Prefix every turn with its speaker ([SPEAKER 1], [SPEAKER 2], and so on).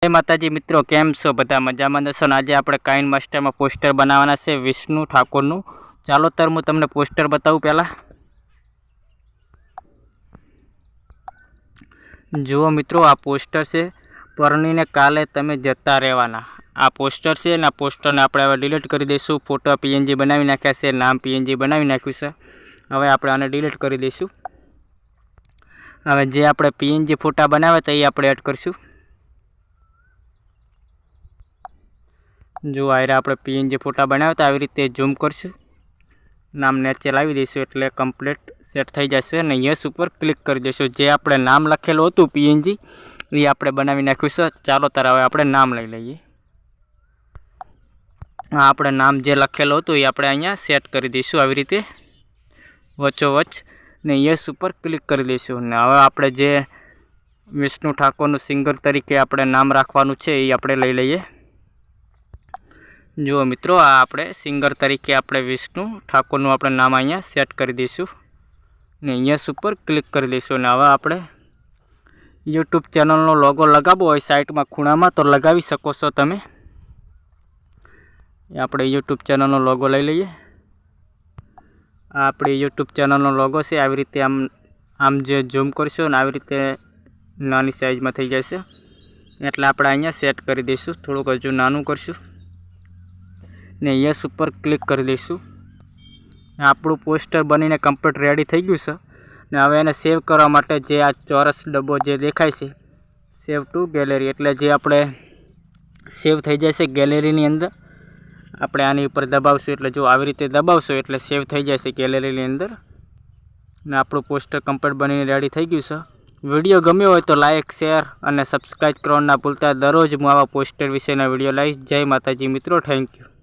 [SPEAKER 1] जय माताजी मित्रों, केम छो बधा मजामां हशो। आज आपणे काइन मास्टर में पोस्टर बनावाना छे विष्णु ठाकुरनुं। चालो तर हूँ तमने पोस्टर बतावुं। पहला जुओ मित्रों, आ पोस्टर से परणीने काले तमे जता रहेवाना। आ पोस्टर से आ पोस्टर ने आपणे हवे डिलीट करी दईशुं। फोटो पीएनजी बनावी नाख्या छे, नाम पीएनजी बनावी नाख्युं छे। हवे आपणे आने डिलीट करी दईशुं। हवे जे आपणे पीएनजी फोटा बनाव्या हता ए आपणे एड करशुं। जो आयरा आपणे पीएनजी फोटा बनाव्या हता आवी रीते झूम करशुं। नाम नीचे लावी दईशुं एटले कम्प्लीट सेट थई जशे अने यस उपर क्लिक करी दईशुं। जे आपणे नाम लखेलुं हतुं पीएनजी ए आपणे बनावी नाख्युं छे। चालो तर हवे आपणे नाम लई लईए। आपणे नाम जे लखेलुं हतुं ए आपणे अहींया सेट करी दईशुं आवी रीते वच्चोवच्च ने यस उपर क्लिक करी दईशुं। ने हवे आपणे जे विष्णु ठाकुरनुं सिंगर तरीके आपणे नाम राखवानुं छे ए आपणे लई लईए। जो मित्रों, आ आपणे सिंगर तरीके आपणे विष्णु ठाकुरनुं आपणे नाम अहींया सेट करी दईशुं ने यस उपर क्लिक करी दईशुं। ने हवे आपणे यूट्यूब चेनलनो लोगो लगावવો હોય साइडमां खूणामां तो लगावी शको छो तमे। आपणे यूट्यूब चेनलनो लोगो लई लईए। आ आपणी यूट्यूब चेनलनो लोगो छे। आवी रीते आम जे झूम करशो ने आवी रीते नानी साइजमां थई जशे एटले आपणे अहींया सेट करी दईशुं। थोडुंक हजू नानुं करशुं ने यस उपर क्लिक करी दईशुं। आपणुं पोस्टर बनीने कम्प्लीट रेडी थई गयुं छे। ने हवे एने सेव करवा माटे जे आ चोरस डब्बो जे देखाय छे सेव टू गैलरी एटले जे आपणे सेव थई जशे गैलरीनी अंदर। आपणे आनी उपर दबावशुं एटले जो आवी रीते दबावशो एटले सेव थई जशे गैलरीनी अंदर। ने आपणुं पोस्टर कम्प्लीट बनीने रेडी थई गयुं छे। विडियो गम्यो होय तो लाइक शेर अने सब्सक्राइब करवानुं ना भूलता। दररोज हूँ आवा पोस्टर विशेना विडियो लावीश। जय माताजी मित्रों, थैंक यू।